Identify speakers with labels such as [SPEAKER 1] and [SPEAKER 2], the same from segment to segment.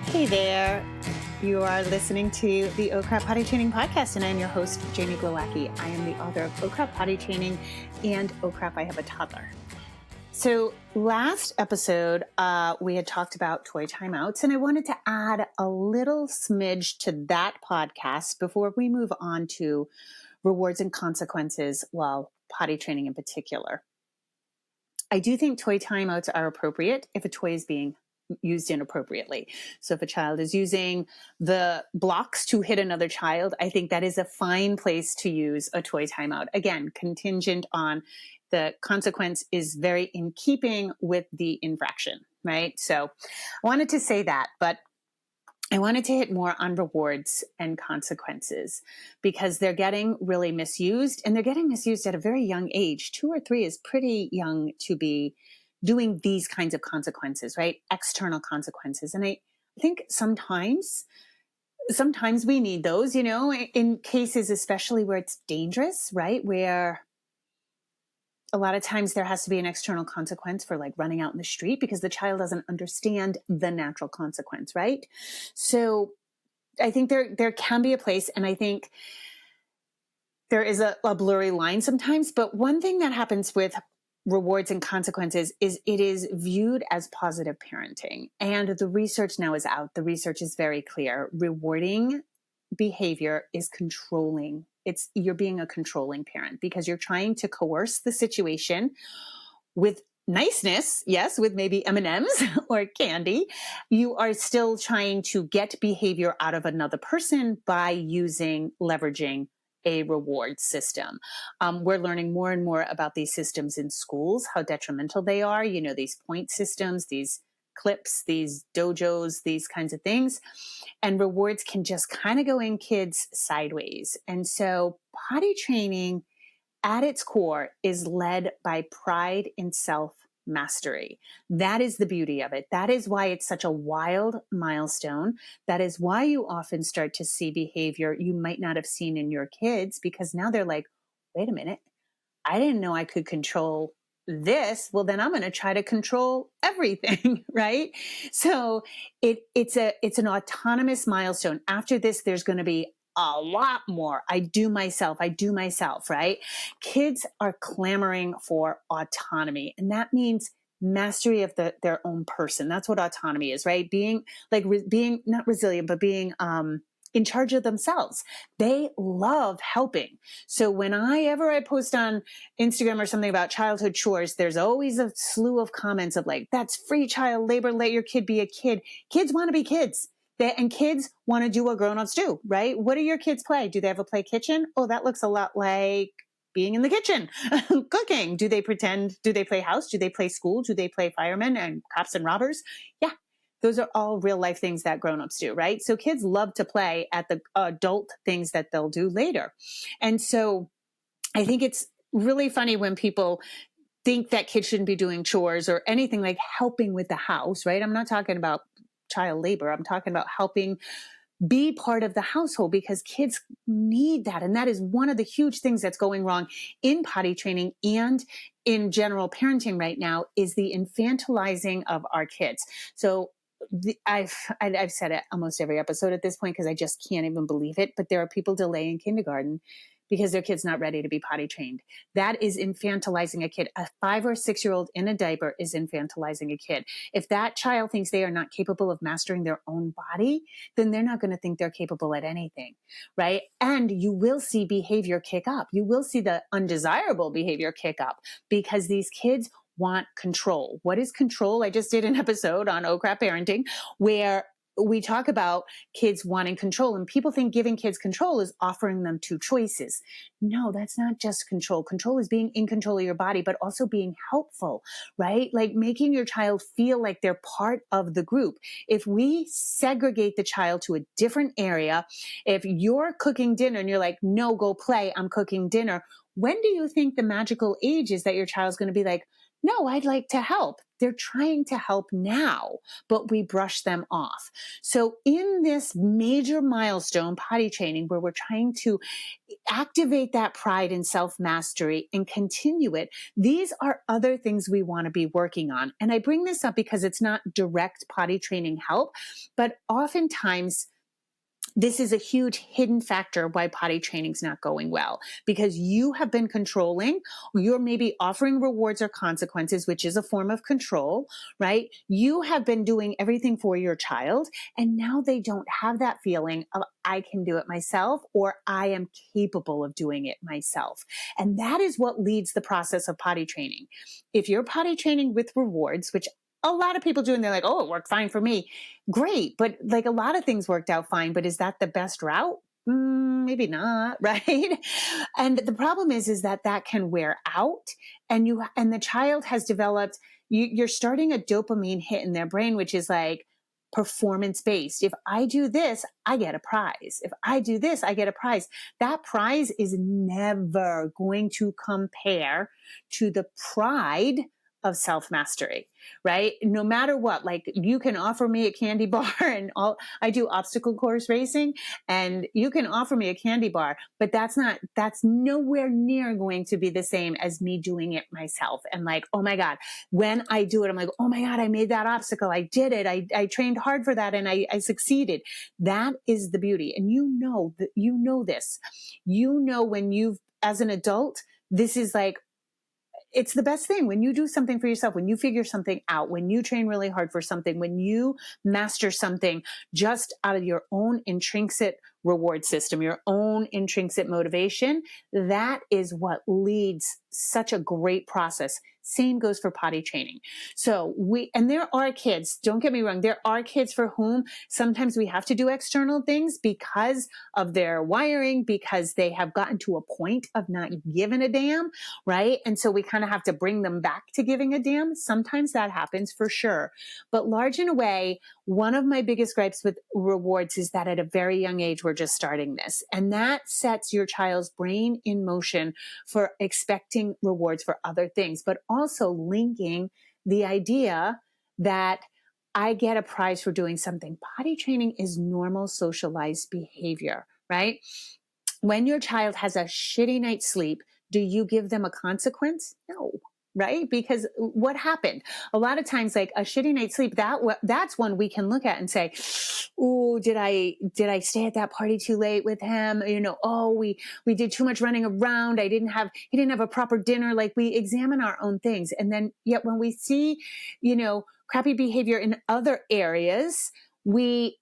[SPEAKER 1] Hey there. You are listening to the Oh Crap Potty Training podcast, and I'm your host, Jamie Glowacki. I am the author of Oh Crap Potty Training and Oh Crap, I Have a Toddler. So last episode, we had talked about toy timeouts, and I wanted to add a little smidge to that podcast before we move on to rewards and consequences, well, potty training in particular. I do think toy timeouts are appropriate if a toy is being used inappropriately. So if a child is using the blocks to hit another child, I think that is a fine place to use a toy timeout. Again, contingent on the consequence is very in keeping with the infraction, right? So I wanted to say that, but I wanted to hit more on rewards and consequences because they're getting really misused, and they're getting misused at a very young age. 2 or 3 is pretty young to be doing these kinds of consequences, right? External consequences. And I think sometimes we need those, in cases, especially where it's dangerous, right? Where a lot of times there has to be an external consequence for like running out in the street because the child doesn't understand the natural consequence, right? So I think there can be a place, and I think there is a blurry line sometimes. But one thing that happens with rewards and consequences is it is viewed as positive parenting. And the research now is out. The research is very clear. Rewarding behavior is controlling. You're being a controlling parent because you're trying to coerce the situation with niceness, yes, with maybe M&Ms or candy. You are still trying to get behavior out of another person by leveraging a reward system. We're learning more and more about these systems in schools, how detrimental they are. These point systems, these clips, these dojos, these kinds of things. And rewards can just kind of go in kids sideways. And so potty training at its core is led by pride in self-mastery. That is the beauty of it. That is why it's such a wild milestone. That is why you often start to see behavior you might not have seen in your kids, because now they're like, wait a minute, I didn't know I could control this. Well, then I'm going to try to control everything, right? So it's an autonomous milestone. After this, there's going to be a lot more. I do myself, right? Kids are clamoring for autonomy, and that means mastery of their own person. That's what autonomy is, right? Being being not resilient, but being in charge of themselves. They love helping. So whenever I post on Instagram or something about childhood chores, there's always a slew of comments of like, that's free child labor. Let your kid be a kid. Kids want to be kids. And kids want to do what grown-ups do, right? What do your kids play? Do they have a play kitchen? Oh, that looks a lot like being in the kitchen, cooking. Do they play house? Do they play school? Do they play firemen and cops and robbers? Yeah. Those are all real life things that grown-ups do, right? So kids love to play at the adult things that they'll do later. And so I think it's really funny when people think that kids shouldn't be doing chores or anything like helping with the house, right? I'm not talking about child labor. I'm talking about helping be part of the household because kids need that. And that is one of the huge things that's going wrong in potty training and in general parenting right now is the infantilizing of our kids. So I've said it almost every episode at this point because I just can't even believe it. But there are people delaying kindergarten because their kid's not ready to be potty trained. That is infantilizing a kid. A 5 or 6 year old in a diaper is infantilizing a kid. If that child thinks they are not capable of mastering their own body, then they're not going to think they're capable at anything, right? And you will see behavior kick up. You will see the undesirable behavior kick up because these kids want control. What is control? I just did an episode on Oh Crap Parenting where we talk about kids wanting control, and people think giving kids control is offering them 2 choices. No, that's not just control. Control is being in control of your body, but also being helpful, right? Like making your child feel like they're part of the group. If we segregate the child to a different area, if you're cooking dinner and you're like, no, go play, I'm cooking dinner. When do you think the magical age is that your child's going to be like, no, I'd like to help. They're trying to help now, but we brush them off. So in this major milestone, potty training, where we're trying to activate that pride and self-mastery and continue it, these are other things we want to be working on. And I bring this up because it's not direct potty training help, but oftentimes this is a huge hidden factor why potty training is not going well, because you have been controlling, you're maybe offering rewards or consequences, which is a form of control, right? You have been doing everything for your child, and now they don't have that feeling of, I can do it myself, or I am capable of doing it myself. And that is what leads the process of potty training. If you're potty training with rewards, which a lot of people do, and they're like, oh, it worked fine for me. Great. But like a lot of things worked out fine, but is that the best route? Maybe not, right? And the problem is that can wear out, and the child has developed, you're starting a dopamine hit in their brain, which is like performance based. If I do this, I get a prize. If I do this, I get a prize. That prize is never going to compare to the pride of self-mastery, right? No matter what, like you can offer me a candy bar, and I do obstacle course racing, and you can offer me a candy bar, but that's nowhere near going to be the same as me doing it myself. And like, oh my God, when I do it, I'm like, oh my God, I made that obstacle. I did it. I trained hard for that, and I succeeded. That is the beauty. And this, when as an adult, this is like, it's the best thing when you do something for yourself, when you figure something out, when you train really hard for something, when you master something just out of your own intrinsic reward system, your own intrinsic motivation. That is what leads such a great process. Same goes for potty training. So there are kids, don't get me wrong, there are kids for whom sometimes we have to do external things because of their wiring, because they have gotten to a point of not giving a damn, right? And so we kind of have to bring them back to giving a damn. Sometimes that happens for sure. But large and away, one of my biggest gripes with rewards is that at a very young age, we're just starting this. And that sets your child's brain in motion for expecting rewards for other things, but also linking the idea that I get a prize for doing something. Potty training is normal socialized behavior, right? When your child has a shitty night's sleep, do you give them a consequence? No. Right? Because what happened? A lot of times, like a shitty night's sleep, that's one we can look at and say, oh, did I stay at that party too late with him? Oh, we did too much running around. He didn't have a proper dinner. Like we examine our own things. And then yet when we see, crappy behavior in other areas, we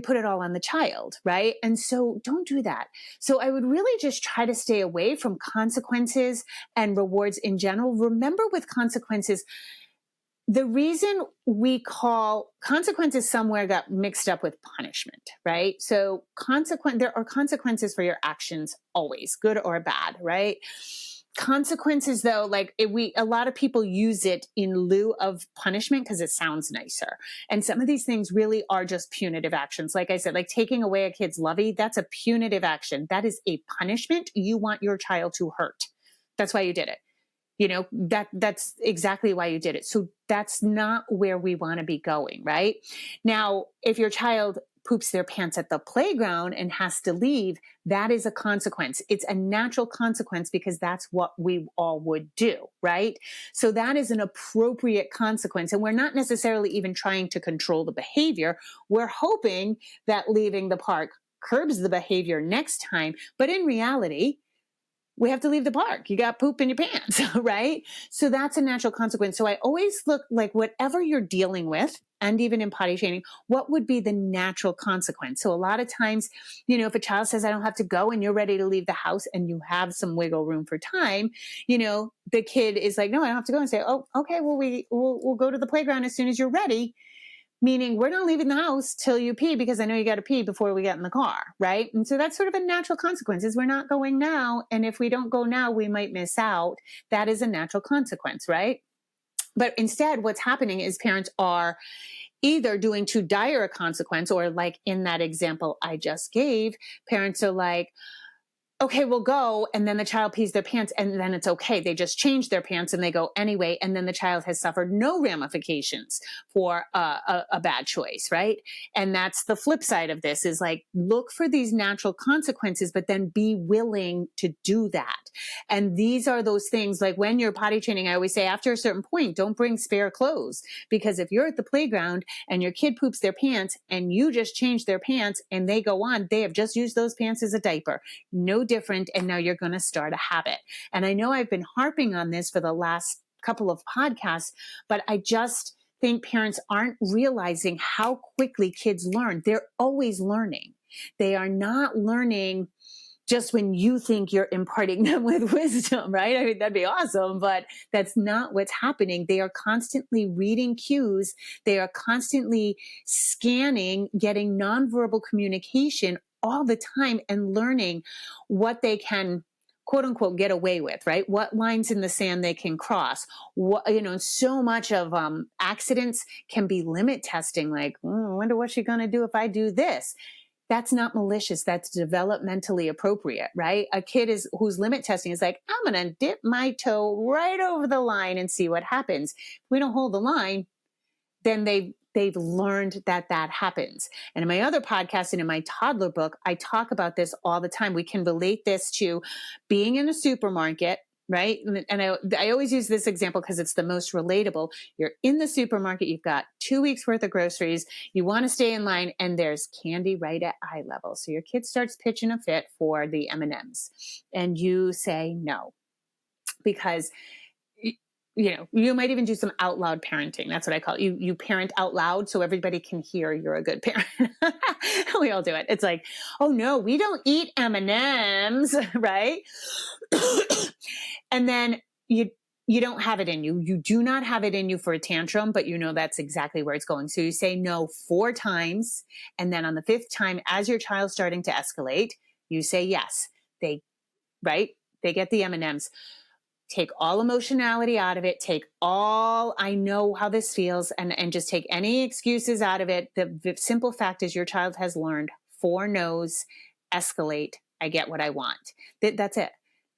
[SPEAKER 1] put it all on the child, right? And so don't do that. So I would really just try to stay away from consequences and rewards in general. Remember, with consequences, the reason we call consequences somewhere got mixed up with punishment, right? So there are consequences for your actions always, good or bad, right? Consequences, though, a lot of people use it in lieu of punishment because it sounds nicer. And some of these things really are just punitive actions. Like I said, like taking away a kid's lovey, that's a punitive action. That is a punishment. You want your child to hurt. That's why you did it. That's exactly why you did it. So that's not where we want to be going, right? Now, if your child poops their pants at the playground and has to leave, that is a consequence. It's a natural consequence because that's what we all would do, right? So that is an appropriate consequence. And we're not necessarily even trying to control the behavior. We're hoping that leaving the park curbs the behavior next time. But in reality, we have to leave the park. You got poop in your pants, right? So that's a natural consequence. So I always look like whatever you're dealing with, and even in potty training, what would be the natural consequence? So a lot of times, if a child says, I don't have to go, and you're ready to leave the house and you have some wiggle room for time, the kid is like, no, I don't have to go, and say, oh, okay, well, we'll go to the playground as soon as you're ready. Meaning we're not leaving the house till you pee because I know you got to pee before we get in the car, right? And so that's sort of a natural consequence is we're not going now. And if we don't go now, we might miss out. That is a natural consequence, right? But instead, what's happening is parents are either doing too dire a consequence, or like in that example I just gave, parents are like, okay, we'll go. And then the child pees their pants and then it's okay. They just change their pants and they go anyway. And then the child has suffered no ramifications for a bad choice, right? And that's the flip side of this is like, look for these natural consequences, but then be willing to do that. And these are those things like when you're potty training, I always say after a certain point, don't bring spare clothes. Because if you're at the playground and your kid poops their pants and you just change their pants and they go on, they have just used those pants as a diaper. No different. And now you're going to start a habit. And I know I've been harping on this for the last couple of podcasts, but I just think parents aren't realizing how quickly kids learn. They're always learning. They are not learning just when you think you're imparting them with wisdom, right? I mean, that'd be awesome, but that's not what's happening. They are constantly reading cues. They are constantly scanning, getting nonverbal communication all the time and learning what they can quote unquote get away with, right? What lines in the sand they can cross. What, so much of accidents can be limit testing. Like, I wonder what she's going to do if I do this. That's not malicious. That's developmentally appropriate, right? A kid who's limit testing is like, I'm going to dip my toe right over the line and see what happens. If we don't hold the line, then they've learned that happens. And in my other podcast and in my toddler book, I talk about this all the time. We can relate this to being in a supermarket, right? And I always use this example because it's the most relatable. You're in the supermarket, you've got 2 weeks worth of groceries, you want to stay in line, and there's candy right at eye level. So your kid starts pitching a fit for the M&Ms, and you say no, because you might even do some out loud parenting. That's what I call it. You parent out loud so everybody can hear you're a good parent. We all do it. It's like, oh no, we don't eat M&Ms, right? And then you don't have it in you. You do not have it in you for a tantrum, but that's exactly where it's going. So you say no 4 times. And then on the 5th time, as your child's starting to escalate, you say yes. They get the M&Ms. Take all emotionality out of it. Take all, I know how this feels, and just take any excuses out of it. The simple fact is your child has learned 4 no's, escalate, I get what I want. That's it.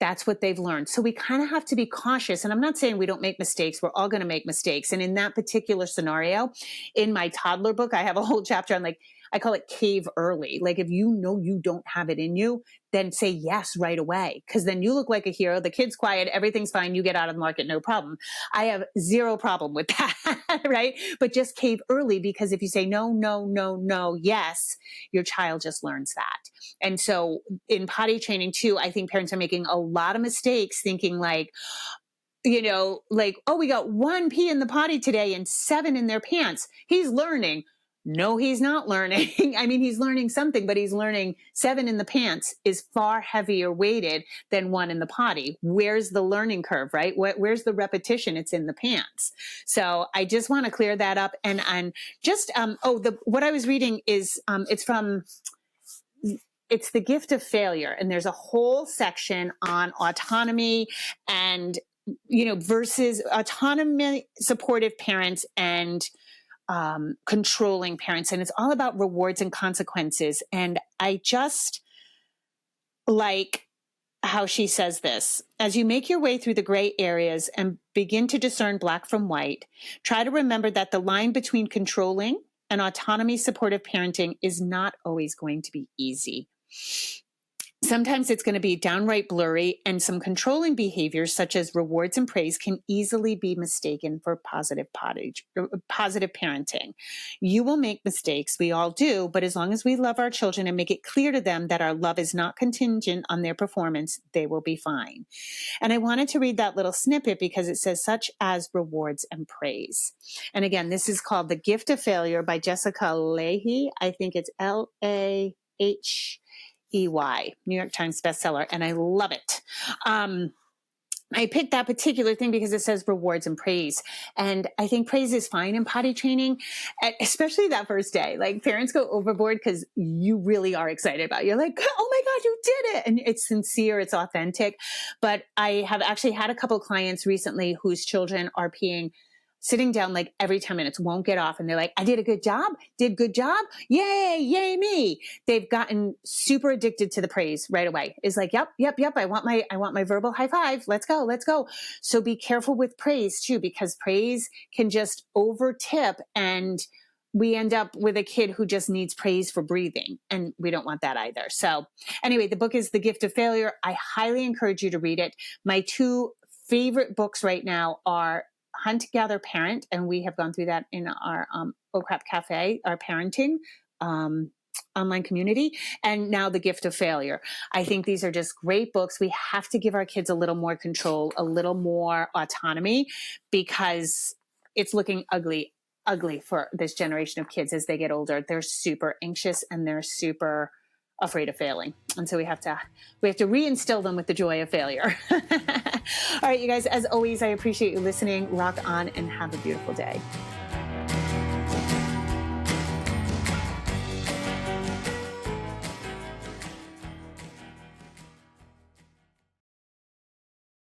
[SPEAKER 1] That's what they've learned. So we kind of have to be cautious. And I'm not saying we don't make mistakes. We're all going to make mistakes. And in that particular scenario, in my toddler book, I have a whole chapter on I call it cave early. Like if you know you don't have it in you, then say yes right away. Because then you look like a hero. The kid's quiet. Everything's fine. You get out of the market. No problem. I have 0 problem with that, right? But just cave early, because if you say no, no, no, no, yes, your child just learns that. And so in potty training too, I think parents are making a lot of mistakes thinking like, oh, we got 1 pee in the potty today and 7 in their pants. He's learning. No, he's not learning. I mean, he's learning something, but he's learning 7 in the pants is far heavier weighted than 1 in the potty. Where's the learning curve, right? Where's the repetition? It's in the pants. So I just want to clear that up. And just, what I was reading is, it's The Gift of Failure. And there's a whole section on autonomy and, versus autonomy supportive parents and controlling parents. And it's all about rewards and consequences. And I just like how she says this. As you make your way through the gray areas and begin to discern black from white, try to remember that the line between controlling and autonomy supportive parenting is not always going to be easy. Sometimes it's going to be downright blurry, and some controlling behaviors such as rewards and praise can easily be mistaken for positive parenting. You will make mistakes. We all do. But as long as we love our children and make it clear to them that our love is not contingent on their performance, they will be fine. And I wanted to read that little snippet because it says such as rewards and praise. And again, this is called The Gift of Failure by Jessica Lahey. I think it's Lahey. New York Times bestseller, and I love it. I picked that particular thing because it says rewards and praise. And I think praise is fine in potty training, especially that first day. Like parents go overboard because you really are excited about it. You're like, oh my God, you did it. And it's sincere, it's authentic. But I have actually had a couple clients recently whose children are peeing sitting down like every 10 minutes, won't get off. And they're like, I did a good job, yay, yay me. They've gotten super addicted to the praise right away. It's like, yep. I want my verbal high five. Let's go. So be careful with praise too, because praise can just over tip, and we end up with a kid who just needs praise for breathing, and we don't want that either. So anyway, the book is The Gift of Failure. I highly encourage you to read it. My two favorite books right now are Hunt, Gather, Parent, and we have gone through that in our Oh Crap Cafe, our parenting online community, and now The Gift of Failure. I think these are just great books. We have to give our kids a little more control, a little more autonomy, because it's looking ugly for this generation of kids as they get older. They're super anxious and they're super afraid of failing. And so we have to reinstill them with the joy of failure. All right, you guys, as always, I appreciate you listening. Rock on and have a beautiful day.